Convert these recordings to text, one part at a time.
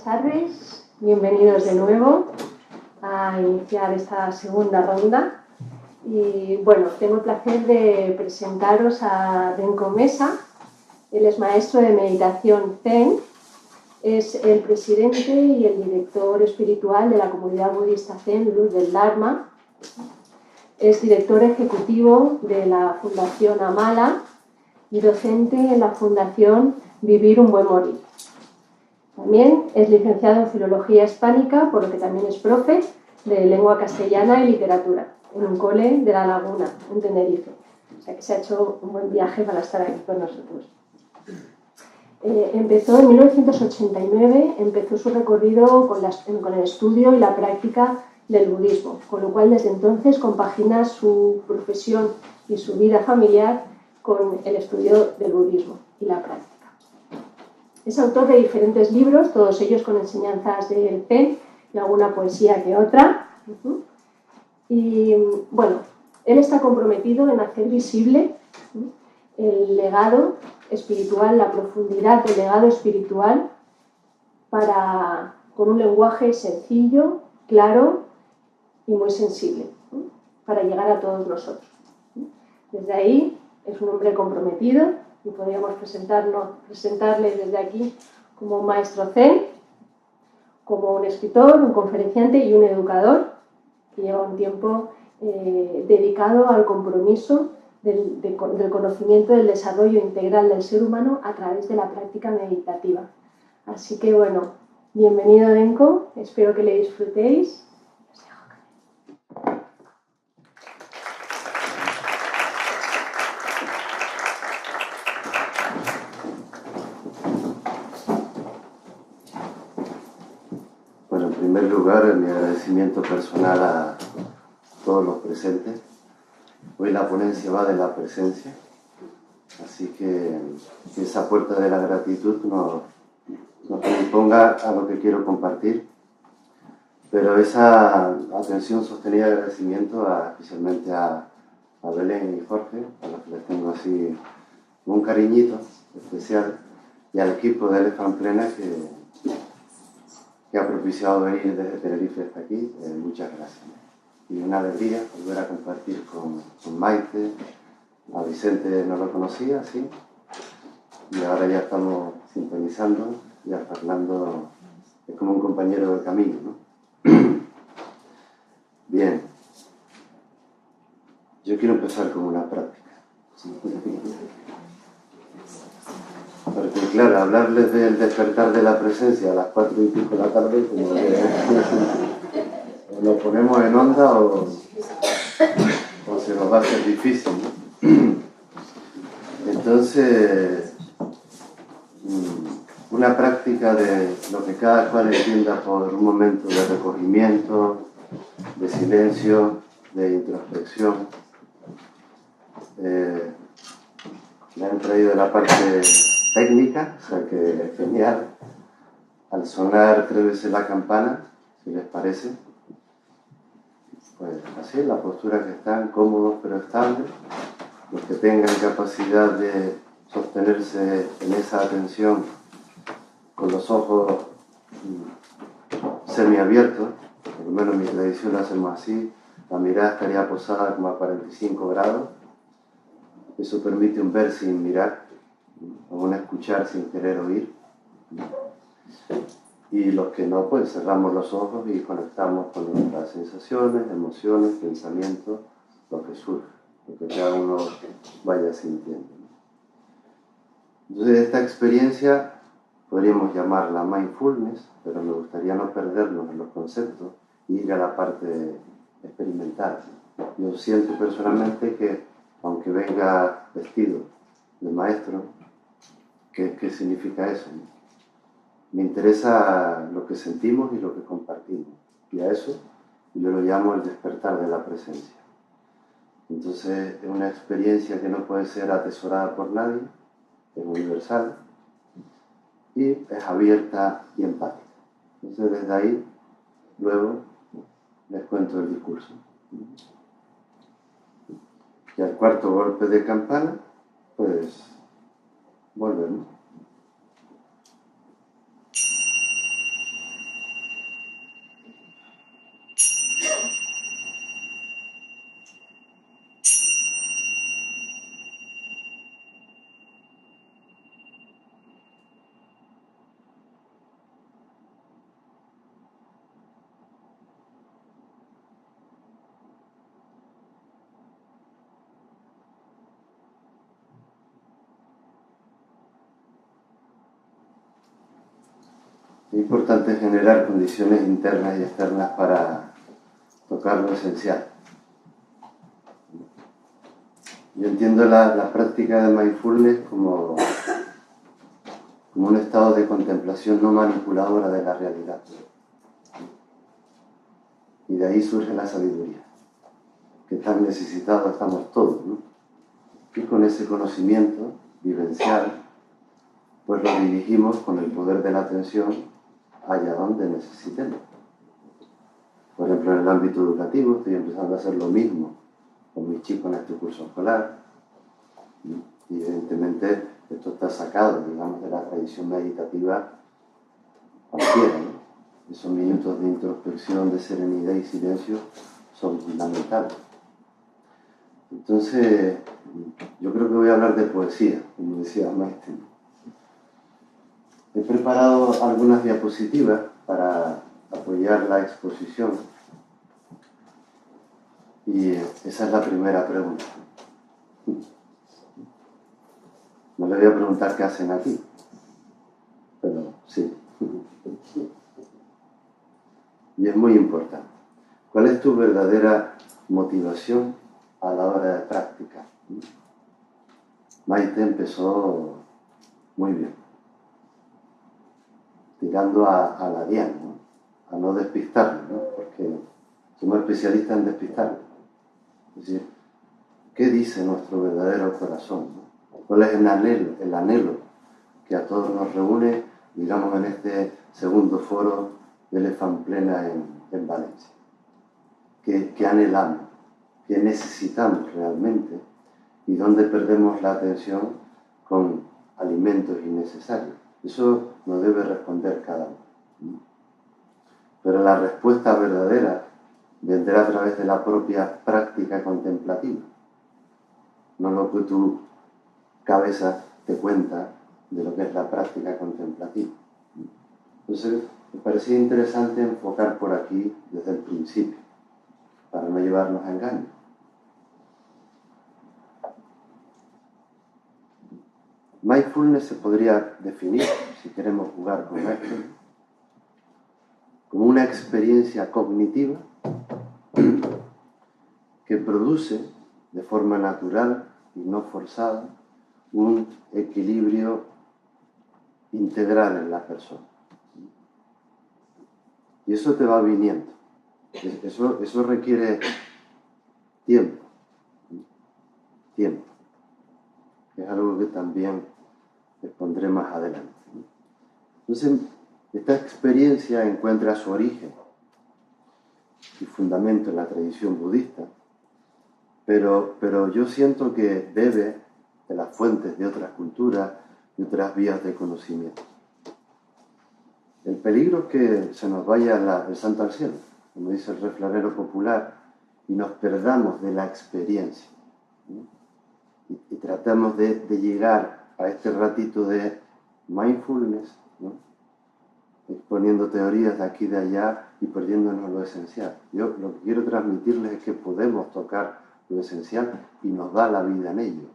Buenas tardes, bienvenidos de nuevo a iniciar esta segunda ronda. Y bueno, tengo el placer de presentaros a Denko Mesa. Él es maestro de meditación Zen, es el presidente y el director espiritual de la comunidad budista Zen Luz del Dharma. Es director ejecutivo de la Fundación Amala y docente en la Fundación Vivir un Buen Morir. También es licenciado en Filología Hispánica, por lo que también es profe de lengua castellana y literatura en un cole de La Laguna, en Tenerife. O sea que se ha hecho un buen viaje para estar aquí con nosotros. Empezó en 1989, empezó su recorrido con el estudio y la práctica del budismo, con lo cual desde entonces compagina su profesión y su vida familiar con el estudio del budismo y la práctica. Es autor de diferentes libros, todos ellos con enseñanzas del Zen y alguna poesía que otra. Y bueno, él está comprometido en hacer visible el legado espiritual, la profundidad del legado espiritual con un lenguaje sencillo, claro y muy sensible, para llegar a todos nosotros. Desde ahí es un hombre comprometido y podríamos presentarle desde aquí como un maestro Zen, como un escritor, un conferenciante y un educador que lleva un tiempo dedicado al compromiso del conocimiento del desarrollo integral del ser humano a través de la práctica meditativa. Así que bueno, bienvenido Denko, espero que le disfrutéis. Bueno, en primer lugar, mi agradecimiento personal a todos los presentes. Hoy la ponencia va de la presencia, así que esa puerta de la gratitud nos imponga a lo que quiero compartir, pero esa atención sostenida de agradecimiento especialmente a Belén y Jorge, a los que les tengo así un cariñito especial, y al equipo de Elephant Plena que ha propiciado venir desde Tenerife hasta aquí. Muchas gracias. Y una alegría volver a compartir con Maite. A Vicente no lo conocía, sí, y ahora ya estamos sintonizando, y a Fernando es como un compañero de camino, ¿no? Bien, yo quiero empezar con una práctica. Porque claro, hablarles del despertar de la presencia a las 4 y pico de la tarde, como que o nos ponemos en onda o se nos va a hacer difícil, ¿no? Entonces, una práctica de lo que cada cual entienda por un momento de recogimiento, de silencio, de introspección. Me han traído la parte técnica, o sea que es genial. Al sonar 3 veces la campana, si les parece, pues así, la postura que están, cómodos pero estables. Los que tengan capacidad de sostenerse en esa atención con los ojos semiabiertos, por lo menos en mi tradición lo hacemos así, la mirada estaría posada como a 45 grados. Eso permite un ver sin mirar, o un escuchar sin querer oír. Y los que no, pues cerramos los ojos y conectamos con nuestras sensaciones, emociones, pensamientos, lo que surge, lo que cada uno vaya sintiendo. Entonces, esta experiencia podríamos llamarla mindfulness, pero me gustaría no perdernos en los conceptos y ir a la parte experimental. Yo siento personalmente que, aunque venga vestido de maestro, ¿qué significa eso? Me interesa lo que sentimos y lo que compartimos. Y a eso yo lo llamo el despertar de la presencia. Entonces es una experiencia que no puede ser atesorada por nadie, es universal y es abierta y empática. Entonces desde ahí, luego les cuento el discurso. Y al cuarto golpe de campana, pues volvemos. Es importante generar condiciones internas y externas para tocar lo esencial. Yo entiendo la práctica de mindfulness como un estado de contemplación no manipuladora de la realidad. Y de ahí surge la sabiduría, que tan necesitados estamos todos, ¿no? Y con ese conocimiento vivencial, pues lo dirigimos con el poder de la atención allá donde necesitemos. Por ejemplo, en el ámbito educativo estoy empezando a hacer lo mismo con mis chicos en este curso escolar. Y evidentemente esto está sacado, digamos, de la tradición meditativa cualquiera, ¿no? Esos minutos de introspección, de serenidad y silencio son fundamentales. Entonces, yo creo que voy a hablar de poesía, como decía Maestro. He preparado algunas diapositivas para apoyar la exposición. Y esa es la primera pregunta. No le voy a preguntar qué hacen aquí, pero sí. Y es muy importante. ¿Cuál es tu verdadera motivación a la hora de practicar? Maite empezó muy bien, tirando a la diana, ¿no? A no despistarlo, ¿no? Porque somos especialistas en despistarlo. Es decir, ¿qué dice nuestro verdadero corazón, ¿no? ¿Cuál es el anhelo que a todos nos reúne, digamos, en este segundo foro de Elefant Plena en Valencia? ¿Qué anhelamos? ¿Qué necesitamos realmente? ¿Y dónde perdemos la atención con alimentos innecesarios? Eso nos debe responder cada uno. Pero la respuesta verdadera vendrá a través de la propia práctica contemplativa, no lo que tu cabeza te cuenta de lo que es la práctica contemplativa. Entonces, me parecía interesante enfocar por aquí desde el principio, para no llevarnos a engaño. Mindfulness se podría definir, si queremos jugar con esto, como una experiencia cognitiva que produce de forma natural y no forzada un equilibrio integral en la persona. Y eso te va viniendo. Eso requiere tiempo. Tiempo. Que es algo que también expondré más adelante. Entonces, esta experiencia encuentra su origen y fundamento en la tradición budista, pero yo siento que bebe de las fuentes de otras culturas y otras vías de conocimiento. El peligro es que se nos vaya el santo al cielo, como dice el refranero popular, y nos perdamos de la experiencia, ¿no? Y tratamos de llegar a este ratito de mindfulness, ¿no? Exponiendo teorías de aquí y de allá y perdiéndonos lo esencial. Yo lo que quiero transmitirles es que podemos tocar lo esencial y nos da la vida en ello.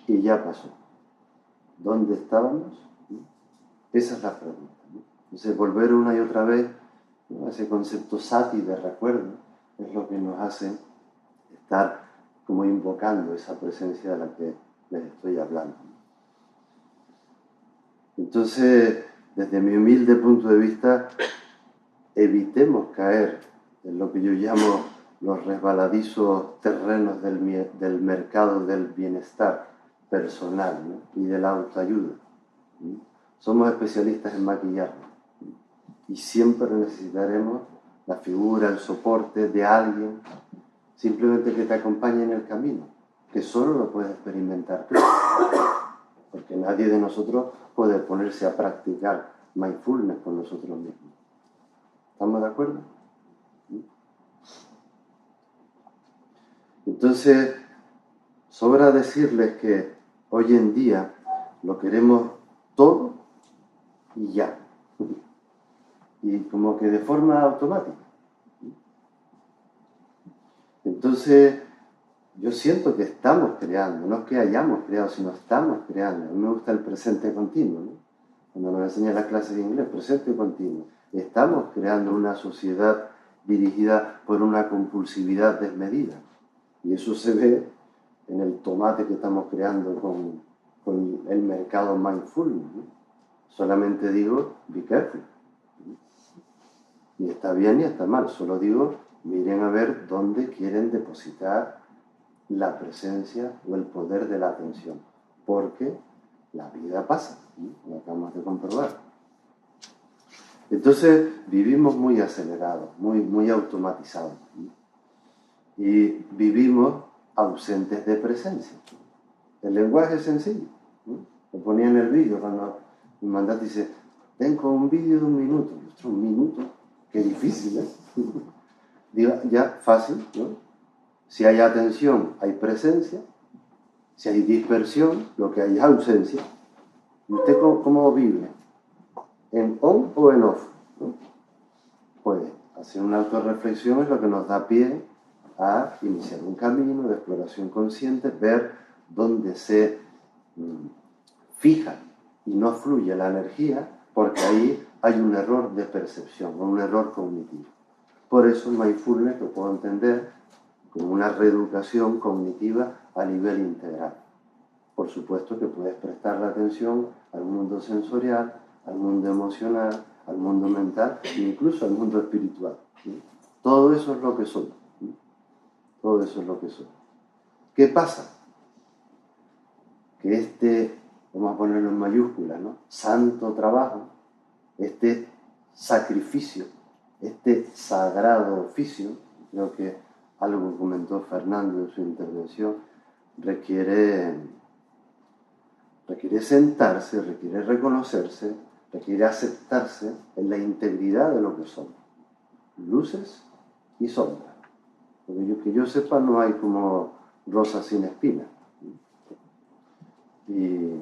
Y ya pasó. ¿Dónde estábamos? ¿No? Esa es la pregunta, ¿no? Entonces, volver una y otra vez, ¿no? Ese concepto sati de recuerdo es lo que nos hace estar como invocando esa presencia de la que les estoy hablando. Entonces, desde mi humilde punto de vista, evitemos caer en lo que yo llamo los resbaladizos terrenos del mercado del bienestar personal, ¿no? Y de la autoayuda, ¿no? Somos especialistas en maquillarnos, ¿no? Y siempre necesitaremos la figura, el soporte de alguien, simplemente que te acompañe en el camino, que solo lo puedes experimentar tú, porque nadie de nosotros puede ponerse a practicar mindfulness con nosotros mismos. ¿Estamos de acuerdo? Entonces, sobra decirles que hoy en día lo queremos todo y ya. Y como que de forma automática. Entonces, yo siento que estamos creando, no es que hayamos creado, sino estamos creando. A mí me gusta el presente continuo, ¿no? cuando nos enseñan las clases de inglés, presente continuo. Estamos creando una sociedad dirigida por una compulsividad desmedida. Y eso se ve en el tomate que estamos creando con el mercado mindful, ¿no? Solamente digo, be careful. Ni está bien ni está mal, solo digo, miren a ver dónde quieren depositar la presencia o el poder de la atención. Porque la vida pasa, ¿no? Lo acabamos de comprobar. Entonces vivimos muy acelerados, muy automatizados, ¿no? Y vivimos ausentes de presencia. El lenguaje es sencillo, ¿no? Lo ponía en el vídeo cuando me mandaste, dice, tengo un vídeo de 1 minuto. Y ostras, 1 minuto, qué difícil, ¿eh? Digo, ya, fácil, ¿no? Si hay atención, hay presencia. Si hay dispersión, lo que hay es ausencia. ¿Y usted cómo vive? ¿En on o en off? ¿No? Pues hacer una autorreflexión es lo que nos da pie a iniciar un camino de exploración consciente, ver dónde se fija y no fluye la energía, porque ahí hay un error de percepción, o un error cognitivo. Por eso mindfulness lo puedo entender como una reeducación cognitiva a nivel integral. Por supuesto que puedes prestar la atención al mundo sensorial, al mundo emocional, al mundo mental e incluso al mundo espiritual, ¿sí? Todo eso es lo que soy, ¿sí? Todo eso es lo que soy. ¿Qué pasa? Que vamos a ponerlo en mayúsculas, ¿no? Santo trabajo, este sacrificio, este sagrado oficio, creo que algo comentó Fernando en su intervención, requiere sentarse, requiere reconocerse, requiere aceptarse en la integridad de lo que somos, luces y sombras. Porque que yo sepa, no hay como rosas sin espinas. Y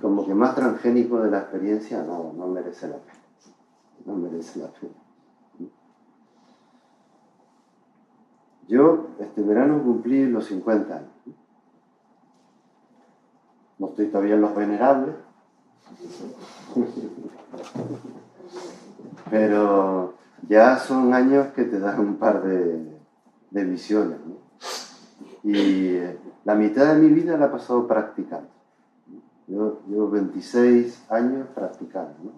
como que más transgénico de la experiencia no merece la pena. No merece la pena. Yo este verano cumplí los 50 años. No estoy todavía en los venerables, pero ya son años que te dan un par de visiones, ¿no? Y la mitad de mi vida la he pasado practicando. Yo llevo 26 años practicando, ¿no?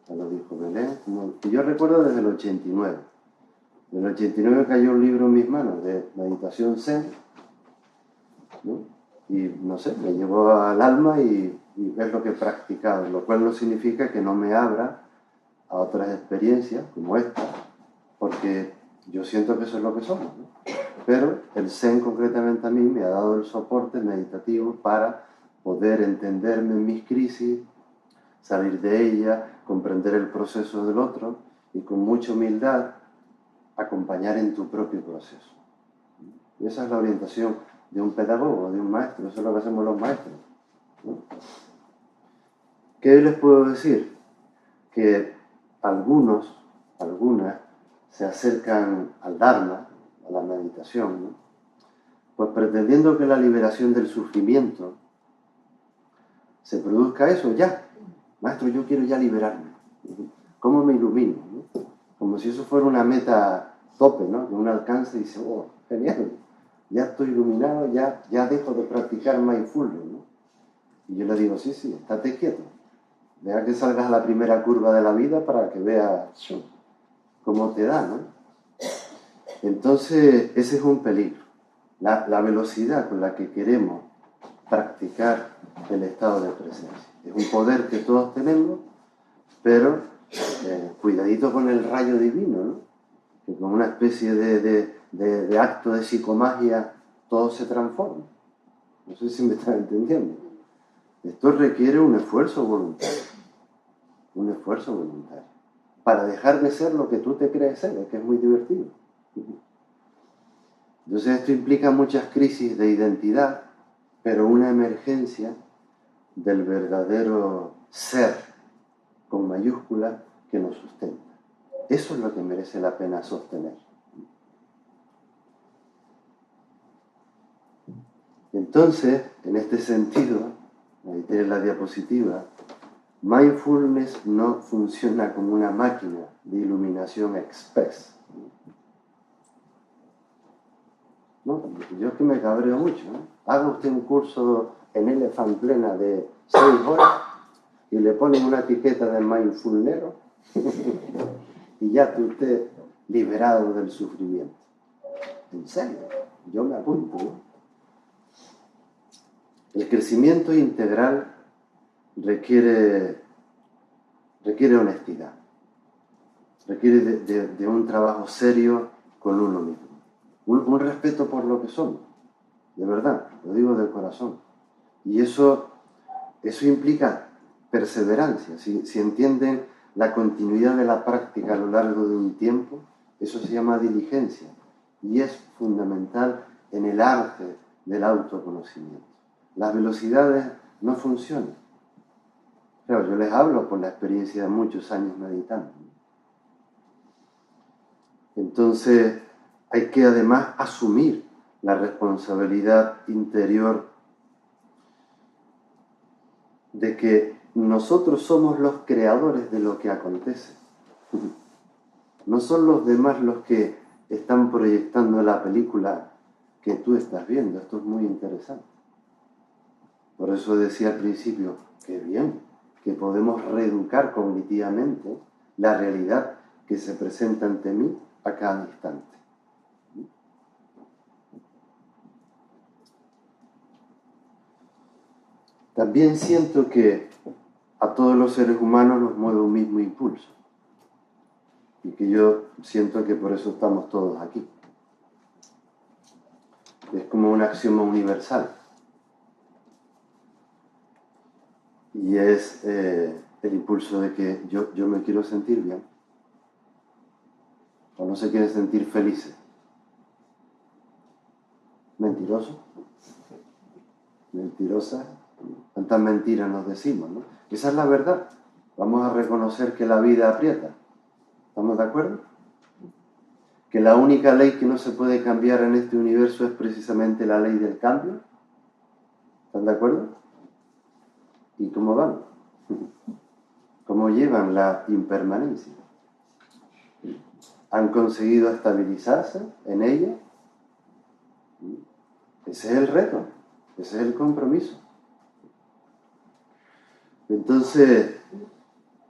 Ya lo dijo Belén, que yo recuerdo desde el 89. En el 89 cayó un libro en mis manos de meditación zen, ¿no? Y no sé, me llevó al alma y es lo que he practicado, lo cual no significa que no me abra a otras experiencias como esta, porque yo siento que eso es lo que somos, ¿no? Pero el Zen concretamente a mí me ha dado el soporte meditativo para poder entenderme en mis crisis, salir de ellas, comprender el proceso del otro y con mucha humildad acompañar en tu propio proceso. Y esa es la orientación de un pedagogo, de un maestro, eso es lo que hacemos los maestros, ¿no? ¿Qué les puedo decir? Que algunas se acercan al Dharma, a la meditación, ¿no? Pues pretendiendo que la liberación del sufrimiento se produzca eso ya. Maestro, yo quiero ya liberarme. ¿Cómo me ilumino? ¿No? Como si eso fuera una meta tope, ¿no? Que uno alcanza y dice, oh, genial, ya estoy iluminado, ya dejo de practicar mindfulness, ¿no? Y yo le digo, sí, estate quieto. Deja que salgas a la primera curva de la vida para que veas cómo te da, ¿no? Entonces, ese es un peligro. La velocidad con la que queremos practicar el estado de presencia. Es un poder que todos tenemos, pero cuidadito con el rayo divino, ¿no? Que con una especie de acto de psicomagia todo se transforma. No sé si me están entendiendo. Esto requiere un esfuerzo voluntario. Un esfuerzo voluntario. Para dejar de ser lo que tú te crees ser, que es muy divertido. Entonces esto implica muchas crisis de identidad, pero una emergencia del verdadero ser, con mayúsculas, que nos sustenta. Eso es lo que merece la pena sostener. Entonces, en este sentido, ahí tienes la diapositiva, Mindfulness no funciona como una máquina de iluminación express. ¿No? Yo es que me cabreo mucho, ¿no? Haga usted un curso en Elefant Plena de 6 horas y le ponen una etiqueta de mindfulnero y ya está usted liberado del sufrimiento. En serio, yo me apunto, ¿no? El crecimiento integral requiere honestidad, requiere de un trabajo serio con uno mismo, un respeto por lo que somos, de verdad, lo digo del corazón. Y eso implica perseverancia. Si entienden la continuidad de la práctica a lo largo de un tiempo, eso se llama diligencia y es fundamental en el arte del autoconocimiento. Las velocidades no funcionan. Claro, yo les hablo por la experiencia de muchos años meditando. Entonces, hay que además asumir la responsabilidad interior de que nosotros somos los creadores de lo que acontece. No son los demás los que están proyectando la película que tú estás viendo. Esto es muy interesante. Por eso decía al principio, qué bien, que podemos reeducar cognitivamente la realidad que se presenta ante mí a cada instante. También siento que a todos los seres humanos nos mueve un mismo impulso. Y que yo siento que por eso estamos todos aquí. Es como un axioma universal. Y es el impulso de que yo me quiero sentir bien. O no se quieren sentir felices. ¿Mentiroso? ¿Mentirosa? ¿Cuántas mentiras nos decimos, no? Esa es la verdad. Vamos a reconocer que la vida aprieta. ¿Estamos de acuerdo? Que la única ley que no se puede cambiar en este universo es precisamente la ley del cambio. ¿Están de acuerdo? ¿Y cómo van? ¿Cómo llevan la impermanencia? ¿Han conseguido estabilizarse en ella? Ese es el reto, ese es el compromiso. Entonces,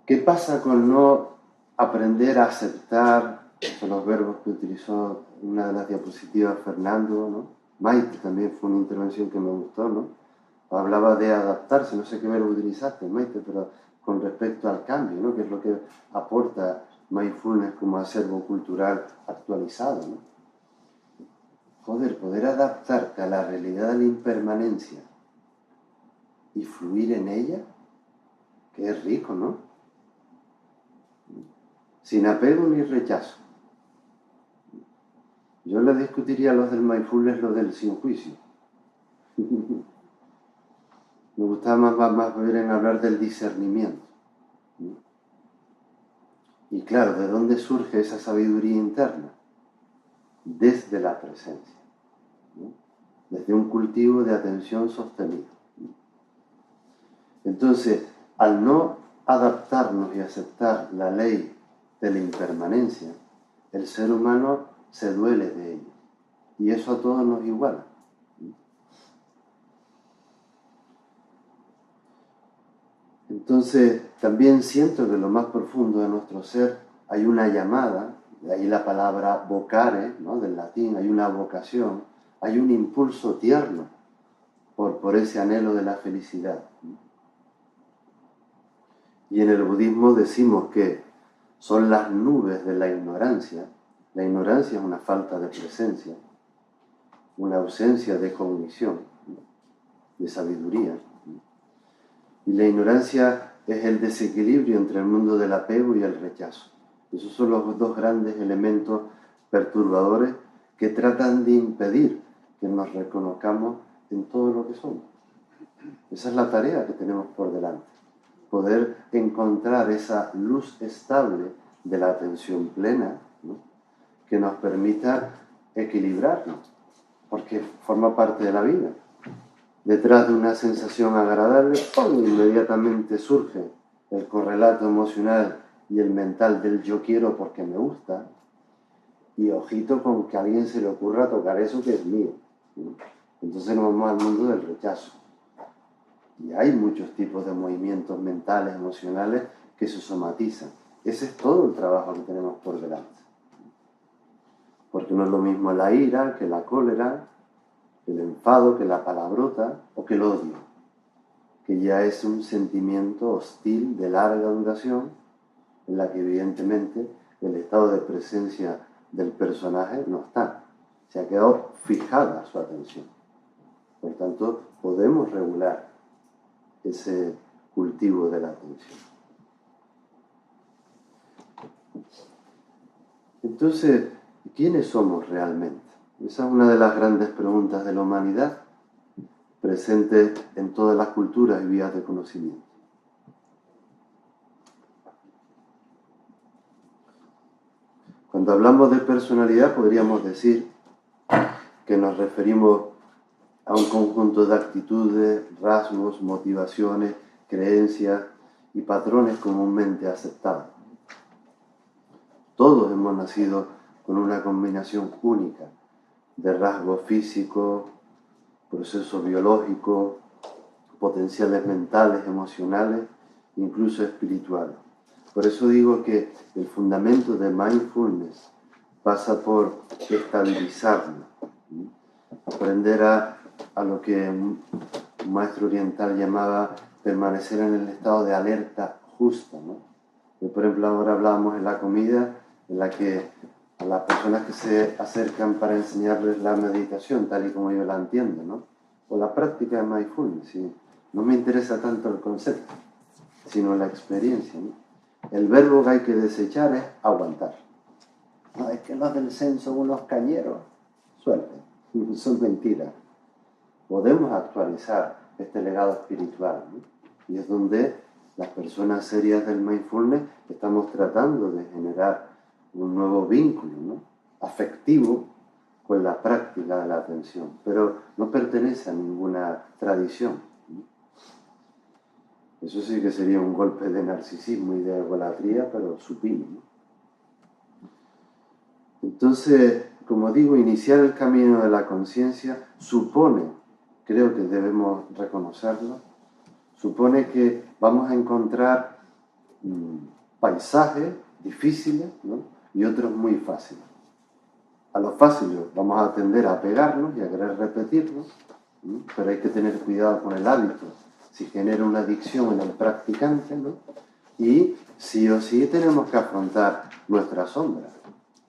¿qué pasa con no aprender a aceptar? Son los verbos que utilizó en una de las diapositivas Fernando, ¿no? Maite también fue una intervención que me gustó, ¿no? Hablaba de adaptarse, no sé qué verbo utilizaste, Maite, pero con respecto al cambio, ¿no? Que es lo que aporta mindfulness como acervo cultural actualizado, ¿no? Joder, poder adaptarte a la realidad de la impermanencia y fluir en ella, que es rico, ¿no? Sin apego ni rechazo. Yo le discutiría a los del mindfulness lo del sin juicio. Me gustaba más bien hablar del discernimiento. Y claro, ¿de dónde surge esa sabiduría interna? Desde la presencia, ¿no? Desde un cultivo de atención sostenido. Entonces, al no adaptarnos y aceptar la ley de la impermanencia, el ser humano se duele de ello. Y eso a todos nos iguala. Entonces, también siento que en lo más profundo de nuestro ser hay una llamada, de ahí la palabra vocare, ¿no? Del latín, hay una vocación, hay un impulso tierno por ese anhelo de la felicidad. Y en el budismo decimos que son las nubes de la ignorancia. La ignorancia es una falta de presencia, una ausencia de cognición, de sabiduría. Y la ignorancia es el desequilibrio entre el mundo del apego y el rechazo. Esos son los dos grandes elementos perturbadores que tratan de impedir que nos reconozcamos en todo lo que somos. Esa es la tarea que tenemos por delante. Poder encontrar esa luz estable de la atención plena, ¿no? Que nos permita equilibrarnos, porque forma parte de la vida. Detrás de una sensación agradable, inmediatamente surge el correlato emocional y el mental del yo quiero porque me gusta, y ojito con que a alguien se le ocurra tocar eso que es mío, ¿no? Entonces nos vamos al mundo del rechazo. Y hay muchos tipos de movimientos mentales, emocionales, que se somatizan. Ese es todo el trabajo que tenemos por delante. Porque no es lo mismo la ira, que la cólera, que el enfado, que la palabrota o que el odio, que ya es un sentimiento hostil de larga duración, en la que evidentemente el estado de presencia del personaje no está. Se ha quedado fijada su atención. Por tanto, podemos regular ese cultivo de la atención. Entonces, ¿quiénes somos realmente? Esa es una de las grandes preguntas de la humanidad, presente en todas las culturas y vías de conocimiento. Cuando hablamos de personalidad, podríamos decir que nos referimos a un conjunto de actitudes, rasgos, motivaciones, creencias y patrones comúnmente aceptados. Todos hemos nacido con una combinación única de rasgos físicos, procesos biológicos, potenciales mentales, emocionales, incluso espirituales. Por eso digo que el fundamento de mindfulness pasa por estabilizarlo, ¿sí? Aprender a lo que un maestro oriental llamaba permanecer en el estado de alerta justa, ¿no? Y por ejemplo, ahora hablábamos en la comida, en la que a las personas que se acercan para enseñarles la meditación, tal y como yo la entiendo, ¿no? O la práctica de mindfulness, ¿sí? No me interesa tanto el concepto, sino la experiencia, ¿no? El verbo que hay que desechar es aguantar. No, es que los del Zen son unos cañeros. Suerte, son mentiras. Podemos actualizar este legado espiritual, ¿no? Y es donde las personas serias del mindfulness estamos tratando de generar un nuevo vínculo, ¿no? Afectivo con la práctica de la atención, pero no pertenece a ninguna tradición, ¿no? Eso sí que sería un golpe de narcisismo y de egolatría, pero supino, ¿no? Entonces, como digo, iniciar el camino de la conciencia supone, creo que debemos reconocerlo, supone que vamos a encontrar paisajes difíciles, ¿no? Y otros muy fáciles. A los fáciles vamos a tender a pegarnos y a querer repetirlos, ¿no? Pero hay que tener cuidado con el hábito, si genera una adicción en el practicante, ¿no? Y sí o sí tenemos que afrontar nuestra sombra.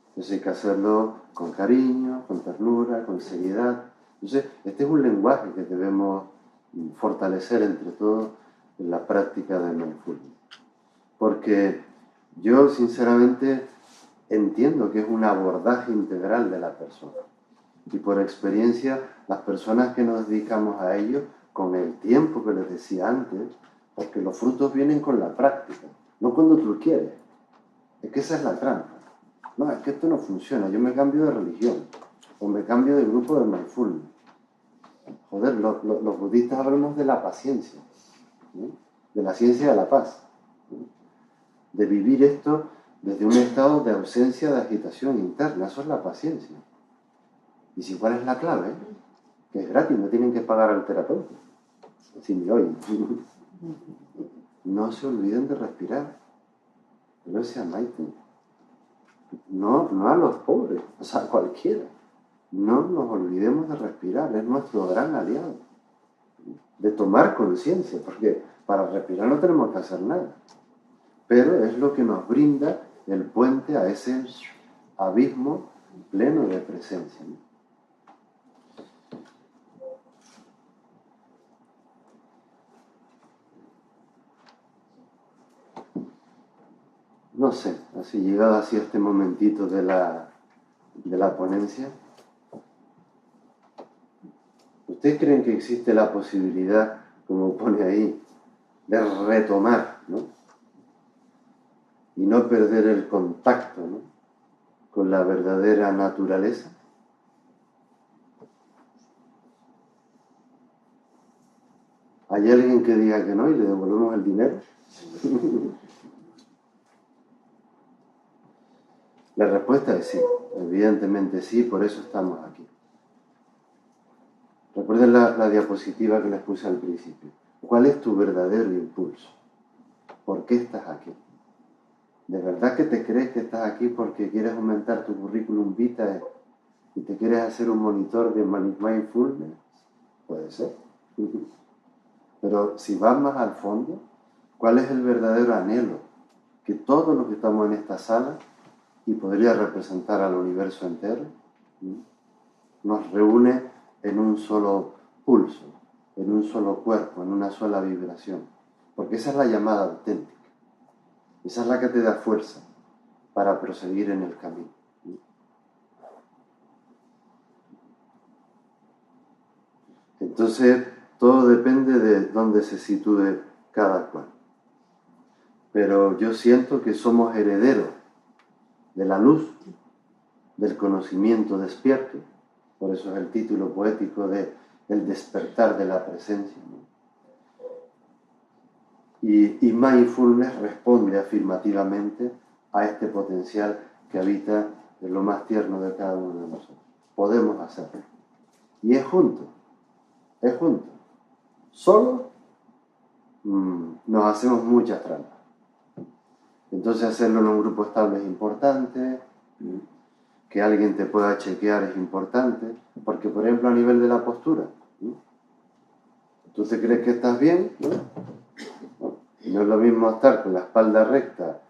Entonces hay que hacerlo con cariño, con ternura, con seriedad. Entonces, este es un lenguaje que debemos fortalecer entre todos en la práctica del mindfulness. Porque yo, sinceramente, entiendo que es un abordaje integral de la persona. Y por experiencia, las personas que nos dedicamos a ello, con el tiempo que les decía antes, porque los frutos vienen con la práctica, no cuando tú quieres. Es que esa es la trampa. No, es que esto no funciona, yo me cambio de religión, o me cambio de grupo de mindfulness. Joder, los budistas hablamos de la paciencia, ¿no? De la ciencia de la paz, ¿no? De vivir esto desde un estado de ausencia de agitación interna, eso es la paciencia. ¿Y si cuál es la clave? Que es gratis, no tienen que pagar al terapeuta. Si me oyen. No se olviden de respirar. Pero sea mindful. No a los pobres, o sea, a cualquiera. No nos olvidemos de respirar, es nuestro gran aliado. De tomar conciencia, porque para respirar no tenemos que hacer nada. Pero es lo que nos brinda el puente a ese abismo pleno de presencia, ¿no? No sé, así llegado así a este momentito de la ponencia, ¿ustedes creen que existe la posibilidad, como pone ahí, de retomar, ¿no? Y no perder el contacto, ¿no?, con la verdadera naturaleza? ¿Hay alguien que diga que no y le devolvemos el dinero? La respuesta es sí, evidentemente sí, por eso estamos aquí. Recuerden la diapositiva que les puse al principio. ¿Cuál es tu verdadero impulso? ¿Por qué estás aquí? ¿De verdad que te crees que estás aquí porque quieres aumentar tu currículum vitae y te quieres hacer un monitor de mindfulness? Puede ser. Pero si vas más al fondo, ¿cuál es el verdadero anhelo que todos los que estamos en esta sala, y podría representar al universo entero, nos reúne en un solo pulso, en un solo cuerpo, en una sola vibración? Porque esa es la llamada auténtica. Esa es la que te da fuerza para proseguir en el camino. Entonces, todo depende de dónde se sitúe cada cual. Pero yo siento que somos herederos de la luz, del conocimiento despierto, por eso es el título poético de El despertar de la presencia, ¿no? Y mindfulness responde afirmativamente a este potencial que habita en lo más tierno de cada uno de nosotros. Podemos hacerlo. Y es junto. Solo nos hacemos muchas trampas. Entonces hacerlo en un grupo estable es importante, que alguien te pueda chequear es importante, porque por ejemplo a nivel de la postura, tú te crees que estás bien, ¿no? No es lo mismo estar con la espalda recta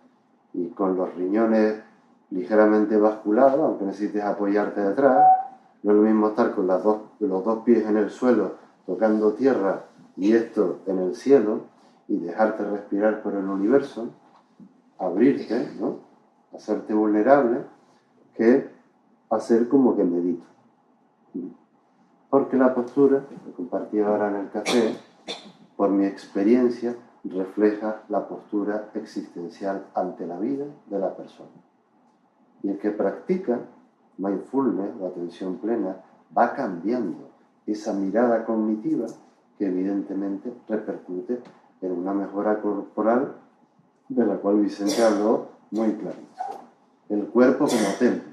y con los riñones ligeramente basculados, aunque necesites apoyarte detrás. No es lo mismo estar con los dos pies en el suelo, tocando tierra, y esto en el cielo, y dejarte respirar por el universo, abrirte, ¿no? Hacerte vulnerable, que hacer como que medito. Porque la postura, que compartí ahora en el café, por mi experiencia, refleja la postura existencial ante la vida de la persona. Y el que practica mindfulness o atención plena va cambiando esa mirada cognitiva que evidentemente repercute en una mejora corporal de la cual Vicente habló muy clarito. El cuerpo como templo,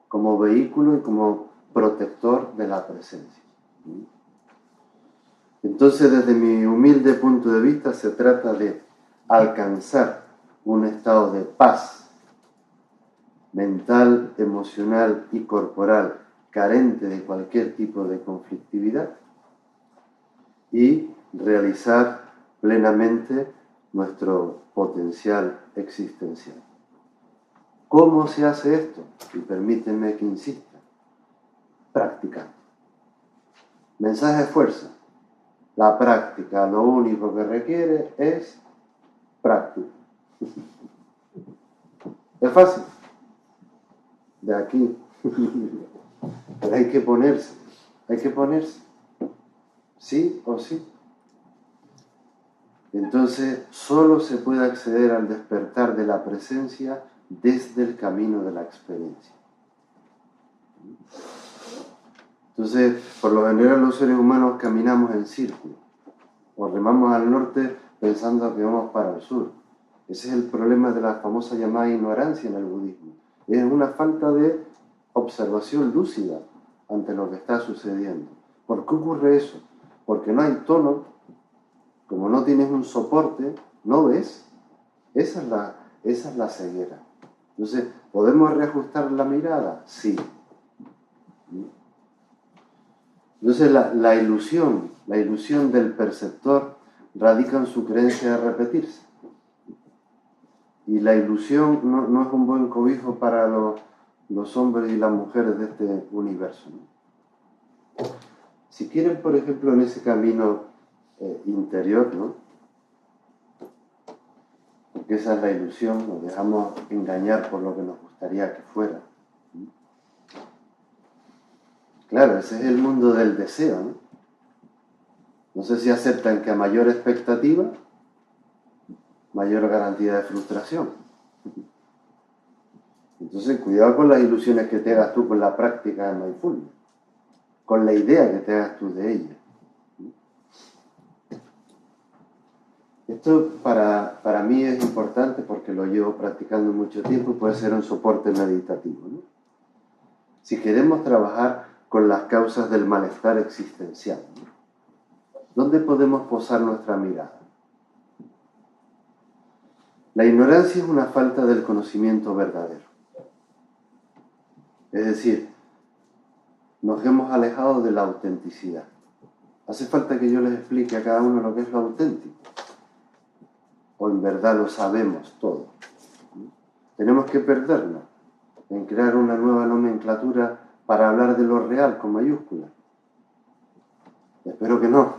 como vehículo y como protector de la presencia. Entonces, desde mi humilde punto de vista, se trata de alcanzar un estado de paz mental, emocional y corporal carente de cualquier tipo de conflictividad y realizar plenamente nuestro potencial existencial. ¿Cómo se hace esto? Y permítanme que insista. Practicando. Mensaje de fuerza. La práctica lo único que requiere es práctica. Es fácil. De aquí. Pero hay que ponerse. Sí o sí. Entonces, solo se puede acceder al despertar de la presencia desde el camino de la experiencia. Entonces, por lo general los seres humanos caminamos en círculo, o remamos al norte pensando que vamos para el sur. Ese es el problema de la famosa llamada ignorancia en el budismo. Es una falta de observación lúcida ante lo que está sucediendo. ¿Por qué ocurre eso? Porque no hay tono, como no tienes un soporte, no ves. Esa es la ceguera. Entonces, ¿podemos reajustar la mirada? Sí. Entonces la ilusión del perceptor radica en su creencia de repetirse. Y la ilusión no es un buen cobijo para los hombres y las mujeres de este universo, ¿no? Si quieren, por ejemplo, en ese camino interior, ¿no? Porque esa es la ilusión, nos dejamos engañar por lo que nos gustaría que fuera. Claro, ese es el mundo del deseo, ¿no? No sé si aceptan que a mayor expectativa, mayor garantía de frustración. Entonces, cuidado con las ilusiones que te hagas tú con la práctica de mindfulness, con la idea que te hagas tú de ella. Esto para mí es importante porque lo llevo practicando mucho tiempo y puede ser un soporte meditativo, ¿no? Si queremos trabajar con las causas del malestar existencial, ¿no? ¿Dónde podemos posar nuestra mirada? La ignorancia es una falta del conocimiento verdadero. Es decir, nos hemos alejado de la autenticidad. Hace falta que yo les explique a cada uno lo que es lo auténtico. O en verdad lo sabemos todo. Tenemos que perdernos en crear una nueva nomenclatura para hablar de lo real con mayúsculas. Espero que no.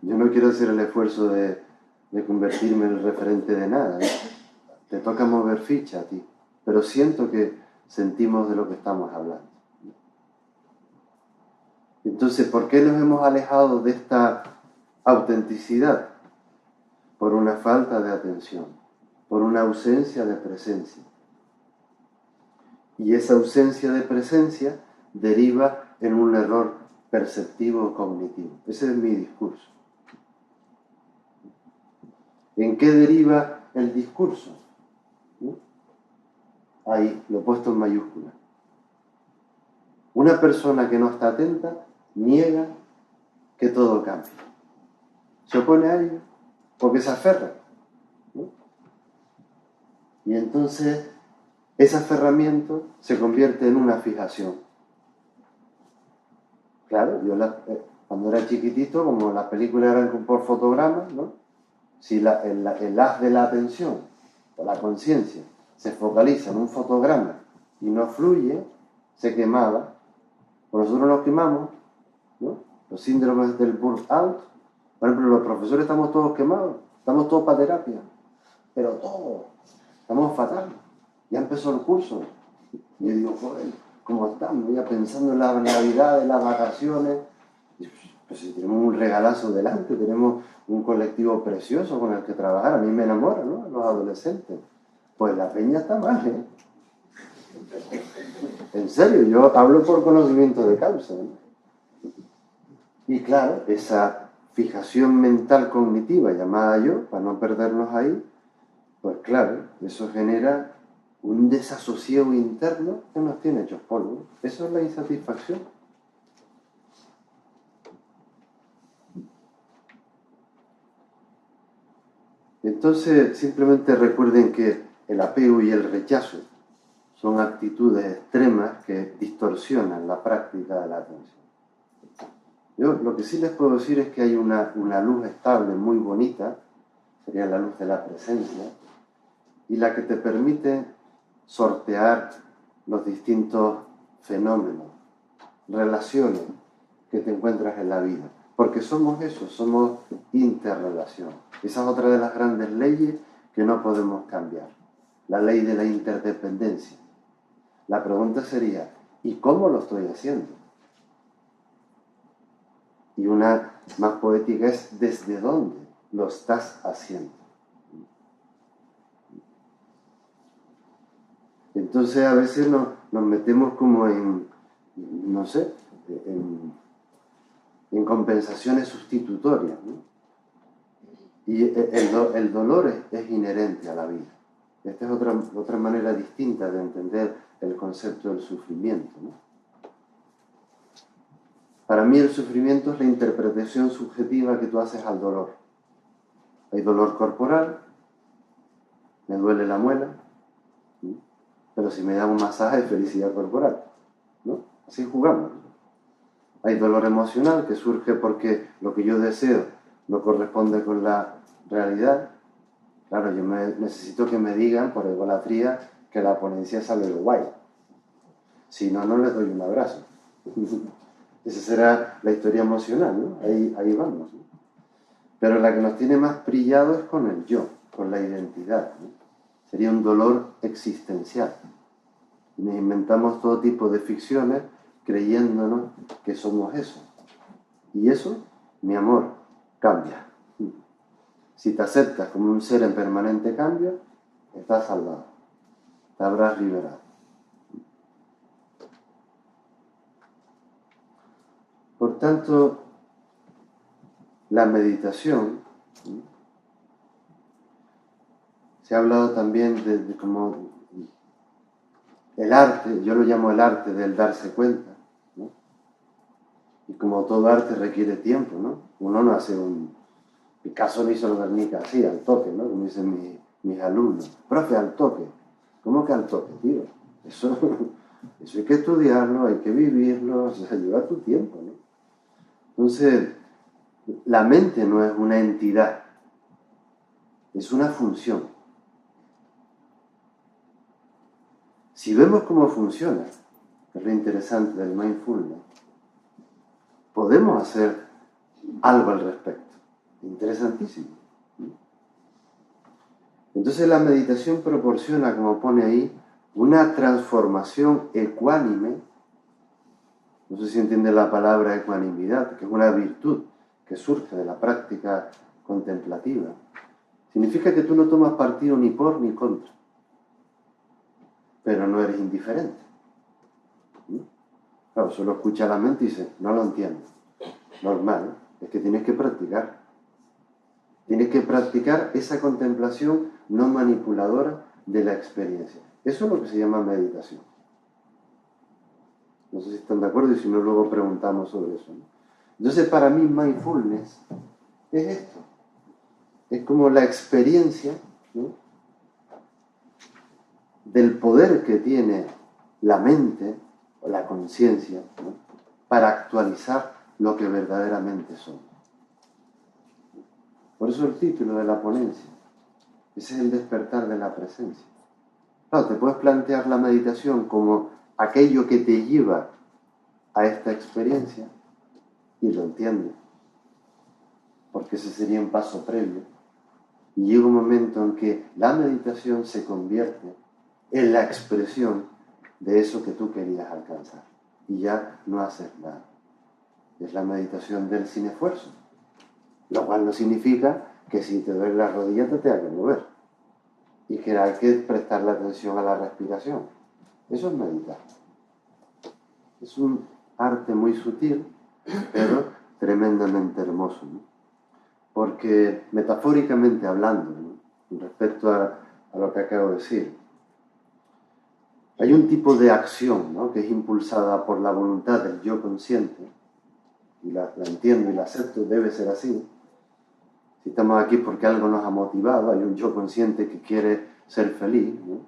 Yo no quiero hacer el esfuerzo de convertirme en el referente de nada, ¿eh? Te toca mover ficha a ti, pero siento que sentimos de lo que estamos hablando. Entonces, ¿por qué nos hemos alejado de esta autenticidad? Por una falta de atención, por una ausencia de presencia. Y esa ausencia de presencia deriva en un error perceptivo o cognitivo. Ese es mi discurso. ¿En qué deriva el discurso? ¿No? Ahí, lo he puesto en mayúscula. Una persona que no está atenta niega que todo cambie. Se opone a ello porque se aferra, ¿no? Y entonces ese aferramiento se convierte en una fijación. Claro, yo cuando era chiquitito, como las películas eran por fotogramas, ¿no? Si el haz de la atención o la conciencia se focaliza en un fotograma y no fluye, se quemaba. Pues nosotros nos quemamos, ¿no? Los síndromes del burnout. Por ejemplo, los profesores estamos todos quemados, estamos todos para terapia, pero todos, estamos fatal. Ya empezó el curso. Y yo digo, joder, ¿cómo estamos? Ya pensando en la Navidad, en las vacaciones. Pues si tenemos un regalazo delante, tenemos un colectivo precioso con el que trabajar. A mí me enamora, ¿no? Los adolescentes. Pues la peña está mal, ¿eh? En serio, yo hablo por conocimiento de causa, ¿no? Y claro, esa fijación mental cognitiva llamada yo, para no perdernos ahí, pues claro, eso genera un desasosiego interno que nos tiene hechos polvo. Eso es la insatisfacción. Entonces, simplemente recuerden que el apego y el rechazo son actitudes extremas que distorsionan la práctica de la atención. Yo lo que sí les puedo decir es que hay una luz estable muy bonita, sería la luz de la presencia, y la que te permite sortear los distintos fenómenos, relaciones que te encuentras en la vida. Porque somos eso, somos interrelación. Esa es otra de las grandes leyes que no podemos cambiar. La ley de la interdependencia. La pregunta sería, ¿y cómo lo estoy haciendo? Y una más poética es, ¿desde dónde lo estás haciendo? Entonces a veces nos metemos como en, no sé, en compensaciones sustitutorias, ¿no? Y el dolor es inherente a la vida. Esta es otra manera distinta de entender el concepto del sufrimiento, ¿no? Para mí el sufrimiento es la interpretación subjetiva que tú haces al dolor. Hay dolor corporal, me duele la muela, ¿no? Pero si me da un masaje hay felicidad corporal, ¿no? Así jugamos, ¿no? Hay dolor emocional que surge porque lo que yo deseo no corresponde con la realidad. Claro, yo necesito que me digan, por egolatría, que la ponencia sale guay. Si no, no les doy un abrazo. Esa será la historia emocional, ¿no? Ahí vamos, ¿no? Pero la que nos tiene más brillado es con el yo, con la identidad, ¿no? Sería un dolor existencial. Y nos inventamos todo tipo de ficciones creyéndonos que somos eso. Y eso, mi amor, cambia. Si te aceptas como un ser en permanente cambio, estás salvado. Te habrás liberado. Por tanto, la meditación, ¿sí?, Se ha hablado también de como el arte, yo lo llamo el arte del darse cuenta, ¿no? Y como todo arte requiere tiempo, ¿no? Uno no hace Picasso no hizo el Guernica así, al toque, ¿no? Como dicen mis alumnos. Profe, al toque. ¿Cómo que al toque, tío? Eso hay que estudiarlo, hay que vivirlo, o sea, lleva tu tiempo, ¿no? Entonces, la mente no es una entidad, es una función. Si vemos cómo funciona, que es lo interesante del mindfulness, podemos hacer algo al respecto. Interesantísimo. Entonces la meditación proporciona, como pone ahí, una transformación ecuánime. No sé si entiende la palabra ecuanimidad, que es una virtud que surge de la práctica contemplativa. Significa que tú no tomas partido ni por ni contra, pero no eres indiferente. Claro, solo escucha la mente y dice, no lo entiendo. Normal, es que tienes que practicar. Tienes que practicar esa contemplación no manipuladora de la experiencia. Eso es lo que se llama meditación. No sé si están de acuerdo y si no, luego preguntamos sobre eso, ¿no? Entonces, para mí, mindfulness es esto. Es como la experiencia, ¿no?, del poder que tiene la mente o la conciencia, ¿no?, para actualizar lo que verdaderamente somos. Por eso el título de la ponencia, ese es el despertar de la presencia. Claro, te puedes plantear la meditación como aquello que te lleva a esta experiencia, y lo entiendes, porque ese sería un paso previo, y llega un momento en que la meditación se convierte en la expresión de eso que tú querías alcanzar, y ya no haces nada. Es la meditación del sin esfuerzo, lo cual no significa que si te duele la rodilla te tengas que mover, y que hay que prestarle atención a la respiración. Eso es meditar. Es un arte muy sutil, pero tremendamente hermoso, ¿no? Porque metafóricamente hablando, ¿no?, respecto a lo que acabo de decir, hay un tipo de acción, ¿no?, que es impulsada por la voluntad del yo consciente, y la entiendo y la acepto, debe ser así. Si estamos aquí porque algo nos ha motivado, hay un yo consciente que quiere ser feliz, ¿no?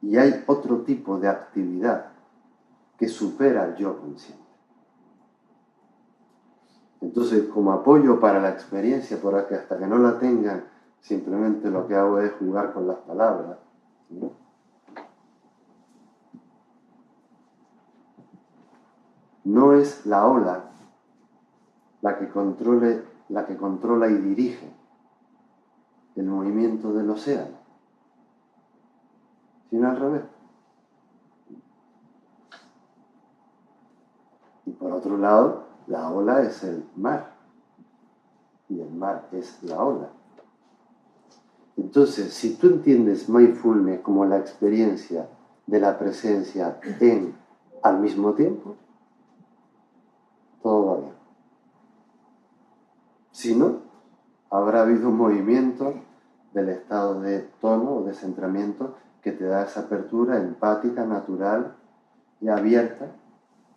Y hay otro tipo de actividad que supera al yo consciente. Entonces, como apoyo para la experiencia, por que hasta que no la tengan, simplemente lo que hago es jugar con las palabras, ¿no? No es la ola la que controla y dirige el movimiento del océano, sino al revés. Y por otro lado, la ola es el mar, y el mar es la ola. Entonces, si tú entiendes mindfulness como la experiencia de la presencia al mismo tiempo, todo va bien. Si no, habrá habido un movimiento del estado de tono o de centramiento que te da esa apertura empática, natural y abierta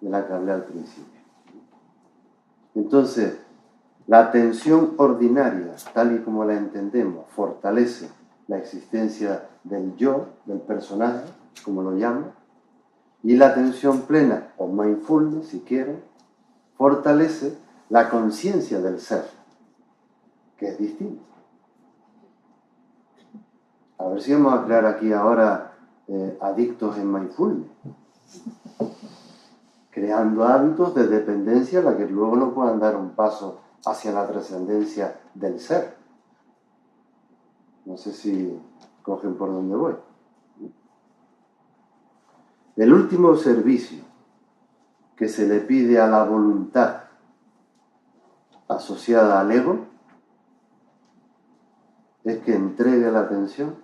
de la que hablé al principio. Entonces, la atención ordinaria, tal y como la entendemos, fortalece la existencia del yo, del personaje, como lo llamo, y la atención plena, o mindfulness, si quieren, fortalece la conciencia del ser, que es distinto. A ver si vamos a crear aquí ahora adictos en mindfulness, creando hábitos de dependencia a la que luego no puedan dar un paso hacia la trascendencia del ser. No sé si cogen por dónde voy. El último servicio que se le pide a la voluntad asociada al ego es que entregue la atención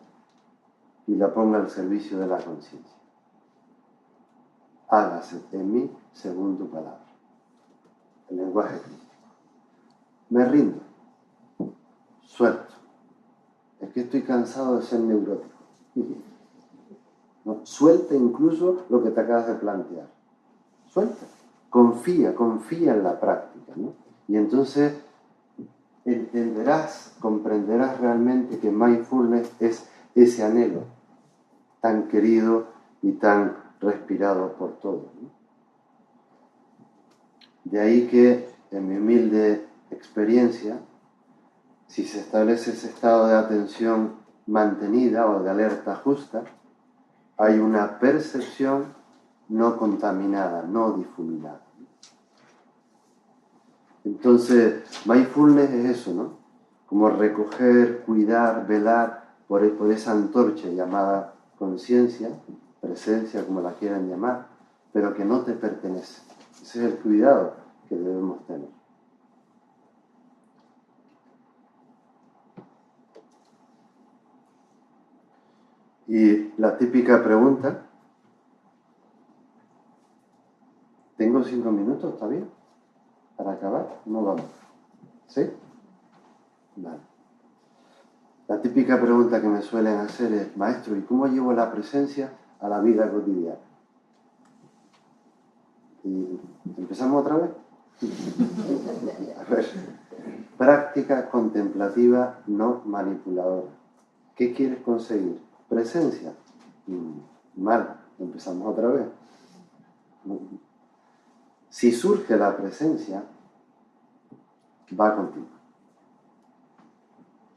y la ponga al servicio de la conciencia. Hágase en mí según tu palabra. El lenguaje crítico. Me rindo, suelto, que estoy cansado de ser neurótico. ¿No? Suelta incluso lo que te acabas de plantear. Suelta. Confía en la práctica, ¿no? Y entonces entenderás, comprenderás realmente que mindfulness es ese anhelo tan querido y tan respirado por todos, ¿no? De ahí que, en mi humilde experiencia, si se establece ese estado de atención mantenida o de alerta justa, hay una percepción no contaminada, no difuminada. Entonces, mindfulness es eso, ¿no? Como recoger, cuidar, velar por esa antorcha llamada conciencia, presencia, como la quieran llamar, pero que no te pertenece. Ese es el cuidado que debemos tener. Y la típica pregunta, ¿tengo 5 minutos? ¿Está bien? ¿Para acabar? No vamos. ¿Sí? Vale. La típica pregunta que me suelen hacer es, maestro, ¿y cómo llevo la presencia a la vida cotidiana? ¿Y empezamos otra vez? A ver, práctica contemplativa no manipuladora. ¿Qué quieres conseguir? Presencia. Mal, empezamos otra vez. Si surge la presencia, va contigo.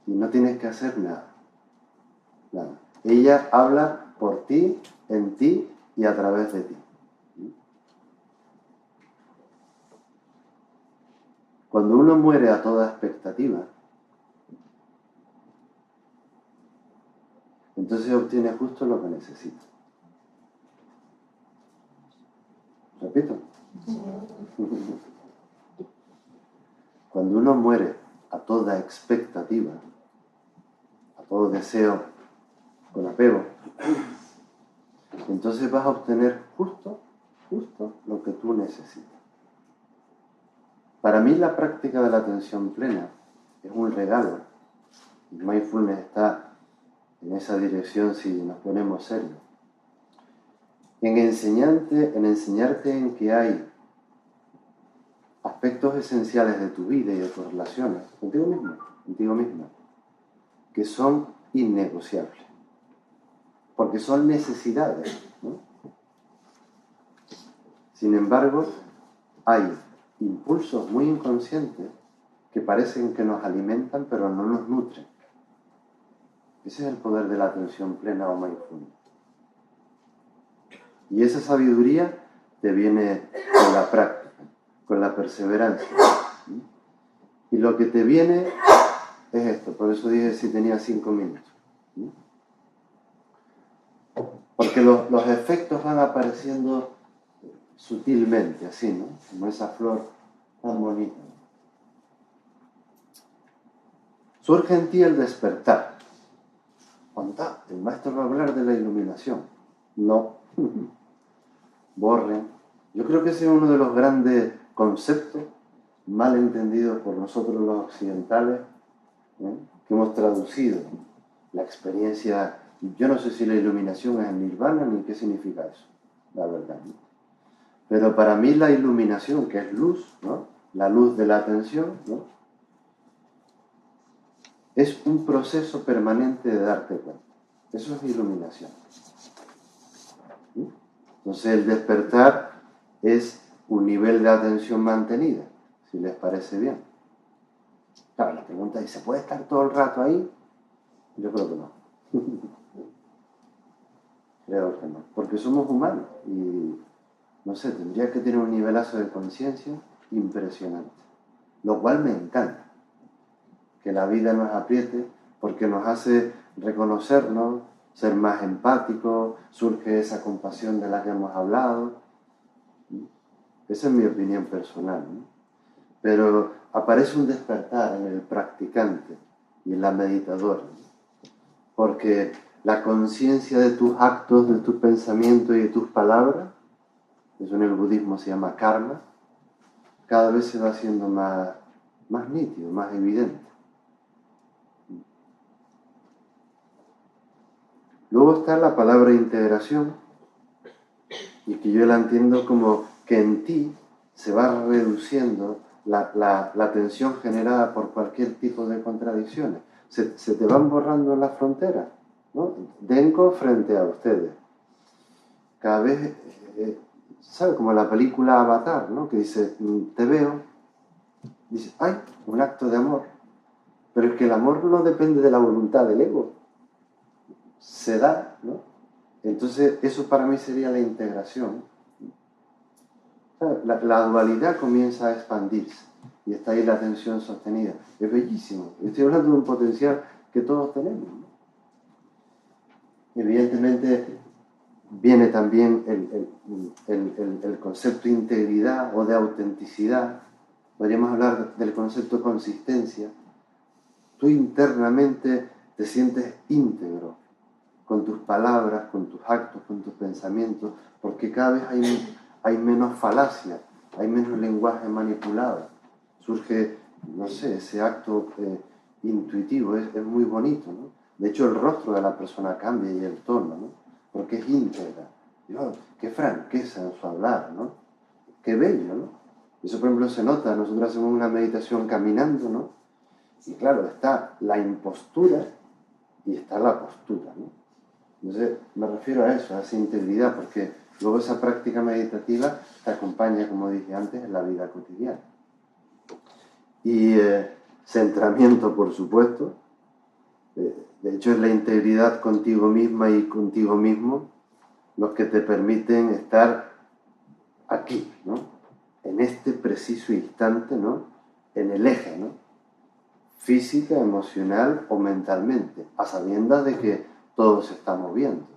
Y no tienes que hacer nada. Nada. Ella habla por ti, en ti y a través de ti. Cuando uno muere a toda expectativa, entonces obtiene justo lo que necesita. ¿Repito? Cuando uno muere a toda expectativa, a todo deseo con apego, entonces vas a obtener justo lo que tú necesitas. Para mí la práctica de la atención plena es un regalo. Y mindfulness está en esa dirección si nos ponemos serios. En enseñarte en que hay aspectos esenciales de tu vida y de tus relaciones, contigo misma, que son innegociables. Porque son necesidades, ¿no? Sin embargo, hay impulsos muy inconscientes que parecen que nos alimentan pero no nos nutren. Ese es el poder de la atención plena o mindfulness. Y esa sabiduría te viene con la práctica, con la perseverancia. Y lo que te viene es esto, por eso dije si tenía 5 minutos. Porque los efectos van apareciendo sutilmente, así, ¿no? Como esa flor tan bonita. Surge en ti el despertar. El maestro va a hablar de la iluminación. No. Borren. Yo creo que ese es uno de los grandes conceptos mal entendidos por nosotros los occidentales, que hemos traducido la experiencia. Yo no sé si la iluminación es el nirvana ni qué significa eso, la verdad, ¿no? Pero para mí la iluminación, que es luz, ¿no? La luz de la atención, ¿no? Es un proceso permanente de darte cuenta. Eso es iluminación. Entonces el despertar es un nivel de atención mantenida, si les parece bien. Claro, la pregunta es, ¿se puede estar todo el rato ahí? Yo creo que no. Creo que no. Porque somos humanos y, no sé, tendría que tener un nivelazo de conciencia impresionante. Lo cual me encanta. Que la vida nos apriete porque nos hace reconocernos, ser más empáticos, surge esa compasión de la que hemos hablado. Esa es mi opinión personal, ¿no? Pero aparece un despertar en el practicante y en la meditadora, ¿no? Porque la conciencia de tus actos, de tus pensamientos y de tus palabras, eso en el budismo se llama karma, cada vez se va haciendo más nítido, más evidente. Luego está la palabra integración, y que yo la entiendo como que en ti se va reduciendo la tensión generada por cualquier tipo de contradicciones. Se te van borrando las fronteras, ¿no? Denko frente a ustedes. Cada vez, ¿sabe? Como la película Avatar, ¿no? Que dice, te veo, dice, ¡ay! Un acto de amor. Pero es que el amor no depende de la voluntad del ego. Se da, ¿no? Entonces, eso para mí sería la integración. La dualidad comienza a expandirse y está ahí la tensión sostenida. Es bellísimo. Estoy hablando de un potencial que todos tenemos, ¿no? Evidentemente viene también el concepto de integridad o de autenticidad. Podríamos hablar del concepto de consistencia. Tú internamente te sientes íntegro con tus palabras, con tus actos, con tus pensamientos, porque cada vez hay menos falacia, hay menos lenguaje manipulado. Surge, no sé, ese acto intuitivo, es muy bonito, ¿no? De hecho, el rostro de la persona cambia y el tono, ¿no? Porque es íntegra. Qué franqueza en su hablar, ¿no? Qué bello, ¿no? Eso, por ejemplo, se nota. Nosotros hacemos una meditación caminando, ¿no? Y claro, está la impostura y está la postura, ¿no? Entonces, me refiero a eso, a esa integridad, porque luego esa práctica meditativa te acompaña, como dije antes, en la vida cotidiana. Y centramiento, por supuesto. De hecho, es la integridad contigo misma y contigo mismo los que te permiten estar aquí, ¿no? En este preciso instante, ¿no? En el eje, ¿no? Física, emocional o mentalmente, a sabiendas de que todo se está moviendo.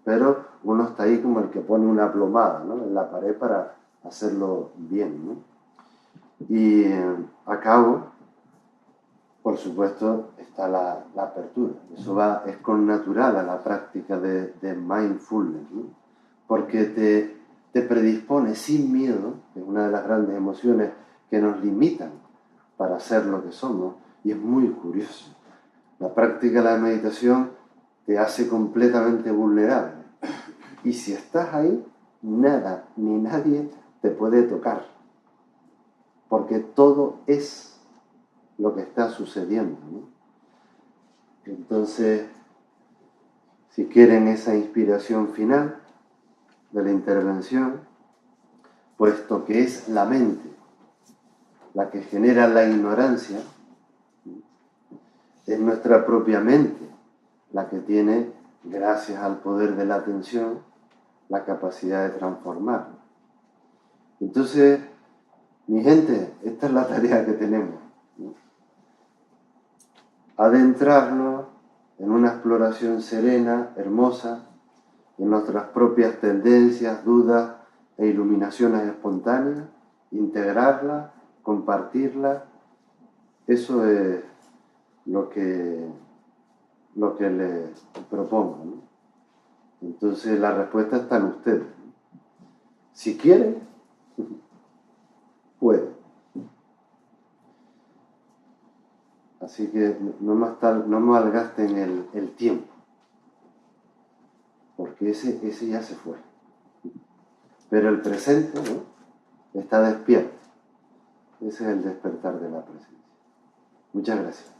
Pero uno está ahí como el que pone una plomada, ¿no? En la pared para hacerlo bien, ¿no? Y acabo, por supuesto, está la apertura. Eso es con natural a la práctica de mindfulness, ¿no? Porque te predispone sin miedo, que es una de las grandes emociones que nos limitan para ser lo que somos, y es muy curioso. La práctica de la meditación te hace completamente vulnerable. Y si estás ahí, nada ni nadie te puede tocar. Porque todo es lo que está sucediendo, ¿no? Entonces, si quieren esa inspiración final de la intervención, puesto que es la mente la que genera la ignorancia, es nuestra propia mente la que tiene, gracias al poder de la atención, la capacidad de transformar. Entonces, mi gente, esta es la tarea que tenemos, ¿no? Adentrarnos en una exploración serena, hermosa, en nuestras propias tendencias, dudas e iluminaciones espontáneas, integrarlas, compartirlas. Eso es lo que les propongo, ¿no? Entonces la respuesta está en ustedes, ¿no? Si quieren, pueden. Así que no malgasten el tiempo, porque ese ya se fue. Pero el presente, ¿no? Está despierto. Ese es el despertar de la presencia. Muchas gracias.